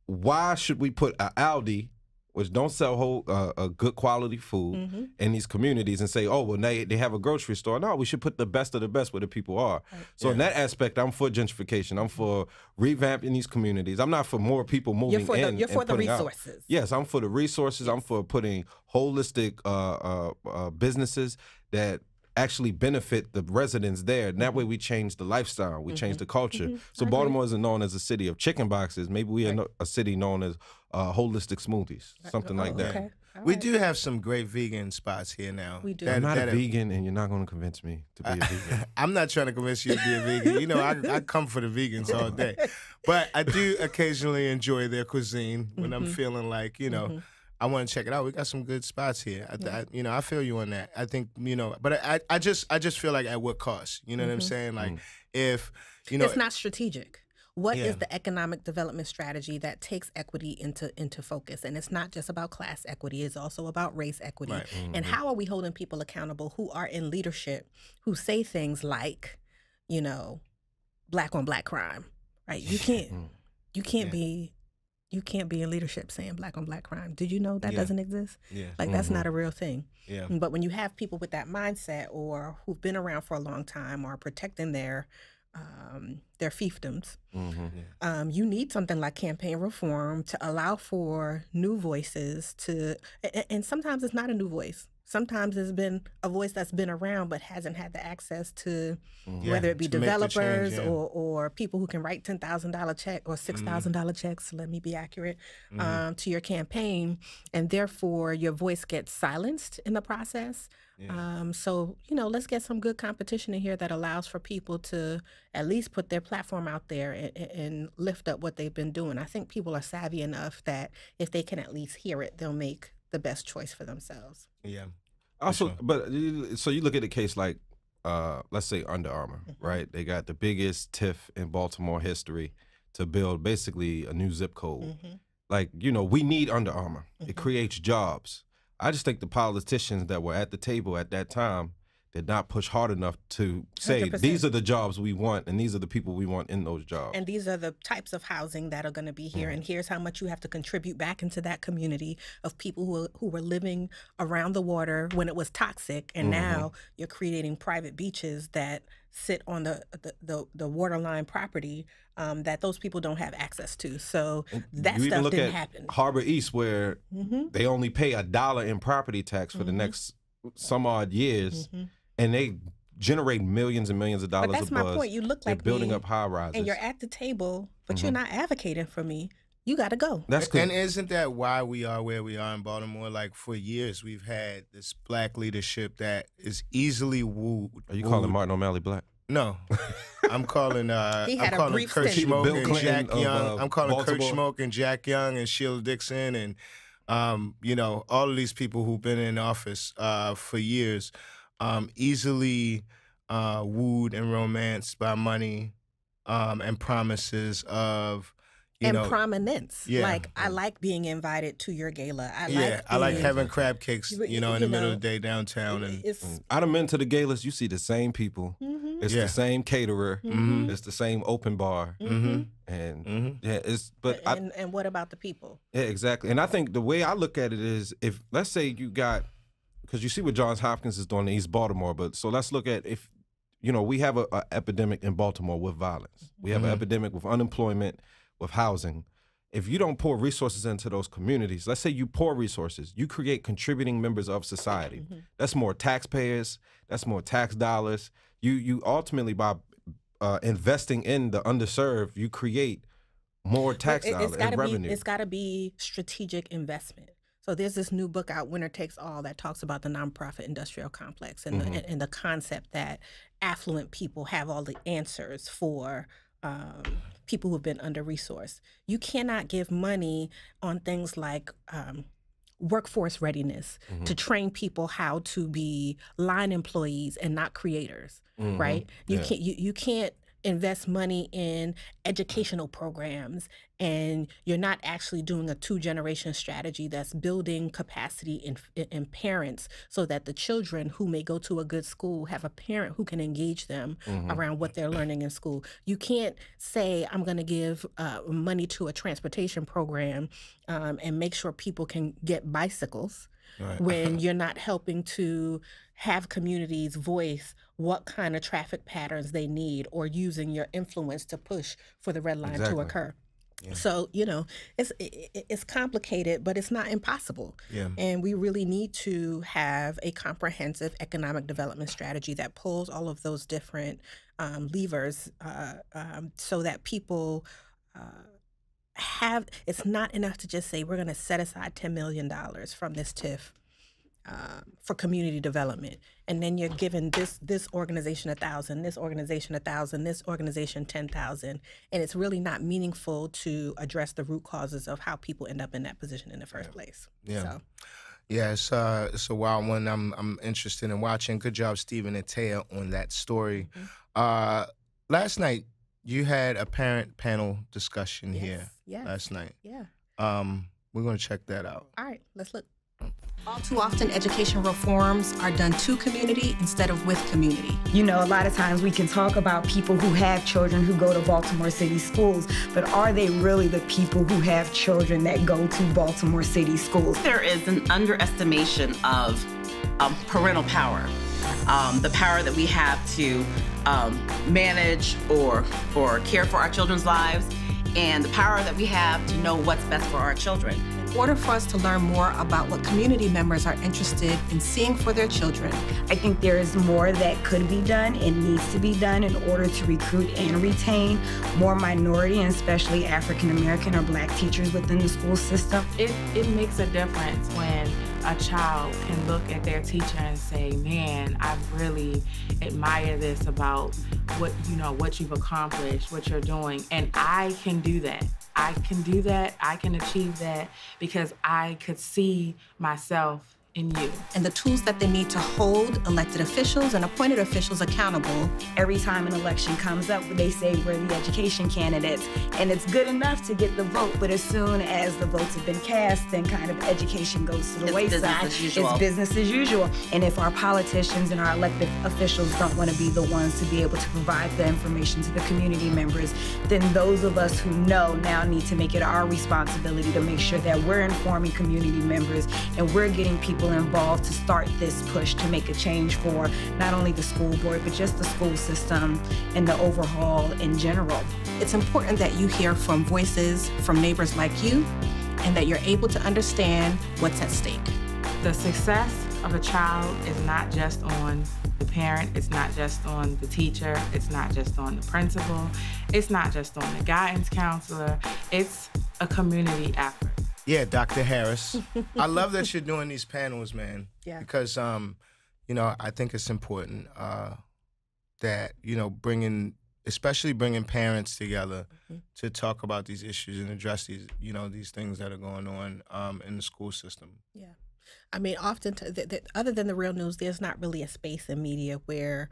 why should we put an Aldi, which don't sell a good quality food, in these communities and say, oh, well, they have a grocery store? No, we should put the best of the best where the people are. Right. So in that aspect, I'm for gentrification. I'm for revamping these communities. I'm not for more people moving in. You're for the resources. Out. Yes, I'm for the resources. Yes. I'm for putting holistic businesses that actually benefit the residents there. And that way we change the lifestyle, we change the culture. So Baltimore isn't known as a city of chicken boxes. Maybe we are a city known as holistic smoothies, something like that. Okay. We do have some great vegan spots here now. We do. I'm not a vegan, and you're not going to convince me to be a vegan. I'm not trying to convince you to be a vegan. You know, I come for the vegans all day. But I do occasionally enjoy their cuisine when I'm feeling like, you know, I want to check it out. We got some good spots here. I feel you on that. I think, you know, but I just feel like at what cost? You know what I'm saying? Like if, you know. It's not strategic. What is the economic development strategy that takes equity into focus? And it's not just about class equity. It's also about race equity. Right. And how are we holding people accountable who are in leadership, who say things like, you know, black on black crime, right? You can't be in leadership saying black on black crime. Did you know that doesn't exist? Yeah. Like that's not a real thing. Yeah. But when you have people with that mindset or who've been around for a long time or are protecting their fiefdoms, you need something like campaign reform to allow for new voices and sometimes it's not a new voice. Sometimes it's been a voice that's been around but hasn't had the access to whether it be developers or people who can write $10,000 check or $6,000 checks, let me be accurate, to your campaign. And therefore your voice gets silenced in the process. Yeah. So, you know, let's get some good competition in here that allows for people to at least put their platform out there and lift up what they've been doing. I think people are savvy enough that if they can at least hear it, they'll make the best choice for themselves. Yeah. Also, but so you look at a case like, let's say Under Armour, right? They got the biggest TIF in Baltimore history to build basically a new zip code. Like, you know, we need Under Armour. It creates jobs. I just think the politicians that were at the table at that time, did not push hard enough to say 100%. these are the jobs we want and these are the people we want in those jobs. And these are the types of housing that are going to be here. And here's how much you have to contribute back into that community of people who were living around the water when it was toxic. And now you're creating private beaches that sit on the waterline property that those people don't have access to. So that you stuff even look didn't at happen. Harbor East, where they only pay $1 in property tax for the next some odd years, and they generate millions and millions of dollars. But that's my point. You look like they're building me, up high rises, and you're at the table, but you're not advocating for me. You got to go. That's good. And isn't that why we are where we are in Baltimore? Like, for years, we've had this black leadership that is easily wooed. Are you calling Martin O'Malley black? No. I'm calling He had a brief Kurt stint. Schmoke Bill and Clinton Jack of, Young. I'm calling Kurt Baltimore. Schmoke and Jack Young and Sheila Dixon and all of these people who've been in office for years, easily wooed and romanced by money and promises of prominence. Yeah. Like, I like being invited to your gala. I like having crab cakes, in the middle of the day downtown. And I'd have been to the galas. You see the same people. It's the same caterer. It's the same open bar. And and what about the people? Yeah, exactly. And I think the way I look at it is, if let's say you got, because you see what Johns Hopkins is doing in East Baltimore, but so let's look at if, we have a epidemic in Baltimore with violence. We have an epidemic with unemployment, with housing. If you don't pour resources into those communities, let's say you pour resources, you create contributing members of society. That's more taxpayers, that's more tax dollars. You ultimately, by investing in the underserved, you create more tax dollars and revenue. It's got to be strategic investment. So there's this new book out, Winner Takes All, that talks about the nonprofit industrial complex and, and the concept that affluent people have all the answers for people who've been under-resourced. You cannot give money on things like workforce readiness to train people how to be line employees and not creators, right? You can't invest money in educational programs, and you're not actually doing a 2-generation strategy that's building capacity in parents so that the children who may go to a good school have a parent who can engage them around what they're learning in school. You can't say, I'm going to give money to a transportation program and make sure people can get bicycles when you're not helping to have communities voice what kind of traffic patterns they need, or using your influence to push for the red line to occur. Yeah. So, it's complicated, but it's not impossible. Yeah. And we really need to have a comprehensive economic development strategy that pulls all of those different levers so that people it's not enough to just say, we're going to set aside $10 million from this TIF for community development, and then you're giving this organization 1,000, this organization 1,000, this organization 10,000, and it's really not meaningful to address the root causes of how people end up in that position in the first place. Yeah. So. Yeah, it's a wild one. I'm interested in watching. Good job, Stephen and Taya, on that story. Last night you had a parent panel discussion here. Last night. Yeah. We're going to check that out. All right, let's look. All too often, education reforms are done to community instead of with community. A lot of times we can talk about people who have children who go to Baltimore City schools, but are they really the people who have children that go to Baltimore City schools? There is an underestimation of parental power, the power that we have to manage or care for our children's lives, and the power that we have to know what's best for our children. In order for us to learn more about what community members are interested in seeing for their children, I think there is more that could be done and needs to be done in order to recruit and retain more minority and especially African American or Black teachers within the school system. It makes a difference when a child can look at their teacher and say, man, I really admire this about what you've accomplished, what you're doing, and I can do that. I can do that, I can achieve that, because I could see myself in you. And the tools that they need to hold elected officials and appointed officials accountable. Every time an election comes up, they say we're the education candidates. And it's good enough to get the vote, but as soon as the votes have been cast, then kind of education goes to the wayside. It's business as usual. And if our politicians and our elected officials don't want to be the ones to be able to provide the information to the community members, then those of us who know now need to make it our responsibility to make sure that we're informing community members and we're getting people involved to start this push to make a change for not only the school board, but just the school system and the overhaul in general. It's important that you hear from voices from neighbors like you and that you're able to understand what's at stake. The success of a child is not just on the parent, it's not just on the teacher, it's not just on the principal, it's not just on the guidance counselor, it's a community effort. Yeah, Dr. Harris. I love that you're doing these panels, man. Yeah. Because, you know, I think it's important that, you know, especially bringing parents together to talk about these issues and address these, you know, these things that are going on in the school system. Yeah. I mean, often, other than the real news, there's not really a space in media where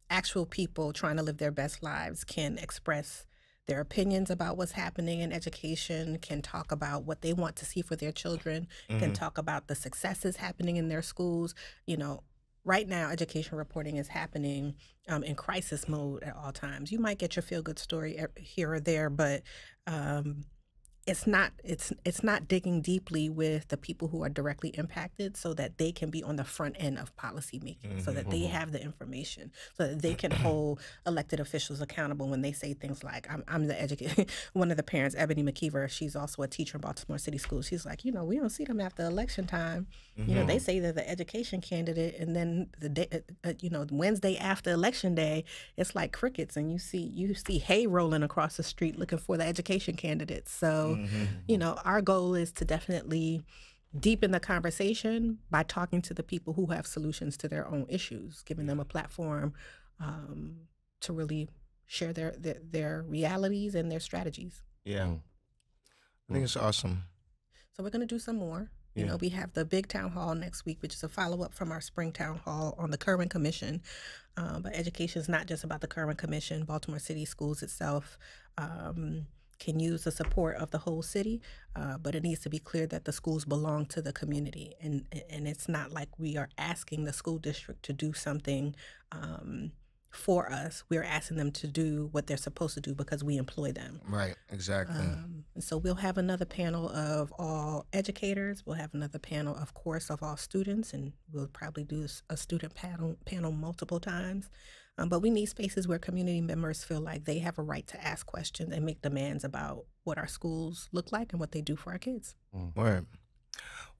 actual people trying to live their best lives can express their opinions about what's happening in education, can talk about what they want to see for their children, can talk about the successes happening in their schools. You know, right now, education reporting is happening in crisis mode at all times. You might get your feel-good story here or there, but it's not digging deeply with the people who are directly impacted so that they can be on the front end of policy making, so that they have the information, so that they can hold elected officials accountable when they say things like, I'm the educator. One of the parents, Ebony McKeever, she's also a teacher in Baltimore City Schools. She's like, you know, we don't see them after election time. You know, they say they're the education candidate, and then the day, you know, Wednesday after election day, it's like crickets, and you see hay rolling across the street looking for the education candidates. So, you know, our goal is to definitely deepen the conversation by talking to the people who have solutions to their own issues, giving them a platform to really share their realities and their strategies. Yeah. I think it's awesome. So we're going to do some more. You know, we have the big town hall next week, which is a follow-up from our spring town hall on the Kerwin Commission. But education is not just about the Kerwin Commission. Baltimore City Schools itself can use the support of the whole city, but it needs to be clear that the schools belong to the community. And it's not like we are asking the school district to do something for us. We're asking them to do what they're supposed to do because we employ them. Right, exactly. And so we'll have another panel of all educators. We'll have another panel, of course, of all students, and we'll probably do a student panel multiple times. But we need spaces where community members feel like they have a right to ask questions and make demands about what our schools look like and what they do for our kids. Word.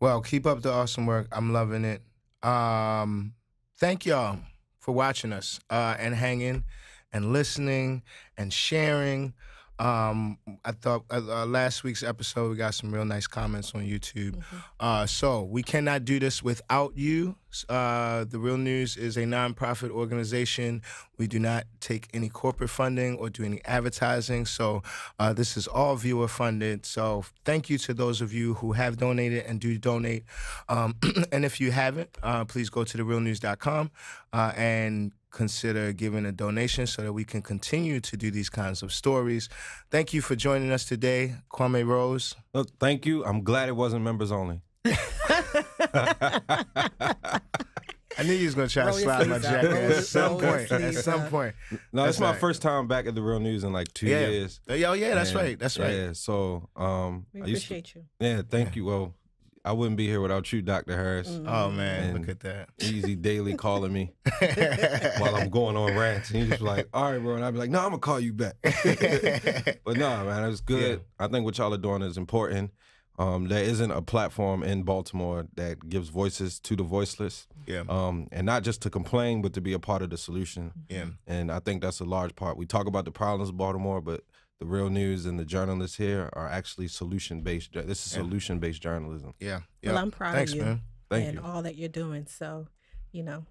Well, keep up the awesome work. I'm loving it. Thank y'all for watching us and hanging and listening and sharing. I thought last week's episode, we got some real nice comments on YouTube. So we cannot do this without you. The Real News is a nonprofit organization. We do not take any corporate funding or do any advertising. So this is all viewer funded. So thank you to those of you who have donated and do donate. And if you haven't, please go to therealnews.com and consider giving a donation so that we can continue to do these kinds of stories. Thank you for joining us today, Kwame Rose. Well, thank you. I'm glad it wasn't members only. I knew you was going to try to slide my jacket at some point. At some point. No, it's my first time back at the Real News in like 2 years. Oh, yeah, that's right. That's right. Yeah, so we appreciate you. Yeah, thank you. Well, I wouldn't be here without you, Dr. Harris. Oh, man, look at that. Easy daily calling me while I'm going on rants. And he's just like, all right, bro. And I'd be like, no, I'm going to call you back. But no, man, it was good. I think what y'all are doing is important. There isn't a platform in Baltimore that gives voices to the voiceless. Yeah. And not just to complain, but to be a part of the solution. Yeah. And I think that's a large part. We talk about the problems of Baltimore, but the Real News and the journalists here are actually solution-based. This is solution-based journalism. Yeah. Well, I'm proud of you. Man. Thank you. All that you're doing. So, you know,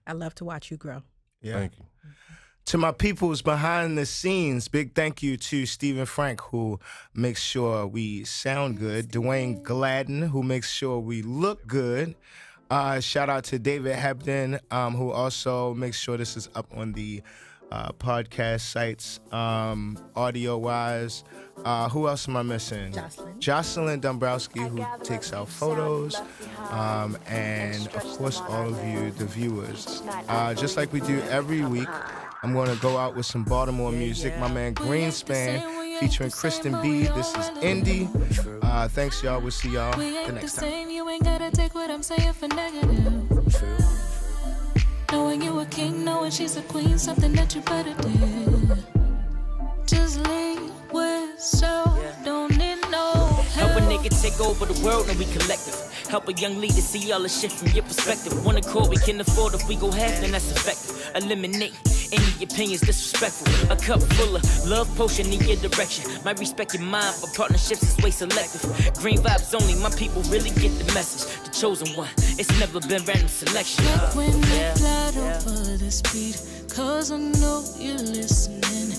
I love to watch you grow. Yeah. Thank you. To my peoples behind the scenes, big thank you to Stephen Frank, who makes sure we sound good. Dwayne Gladden, who makes sure we look good. Shout out to David Hebden, who also makes sure this is up on the podcast sites, audio-wise. Who else am I missing? Jocelyn Dombrowski, who takes our photos. And, of course, all of you, the viewers. Just like we do every week, I'm going to go out with some Baltimore music. My man Greenspan featuring Kristen B. This is Indie. Thanks, y'all. We'll see y'all the next time. You ain't gotta take what I'm saying for negative. Knowing you a king, knowing she's a queen, something that you better do. Just leave with so don't need no help. Help a nigga take over the world and we collective. Help a young leader see all the shit from your perspective. One accord we can afford, if we go half then that's effective. Eliminate any opinions disrespectful. A cup full of love potion in your direction. Might respect your mind, but partnerships is way selective. Green vibes only, my people really get the message. The chosen one, it's never been random selection. When I glide over this beat, cause I know you're listening.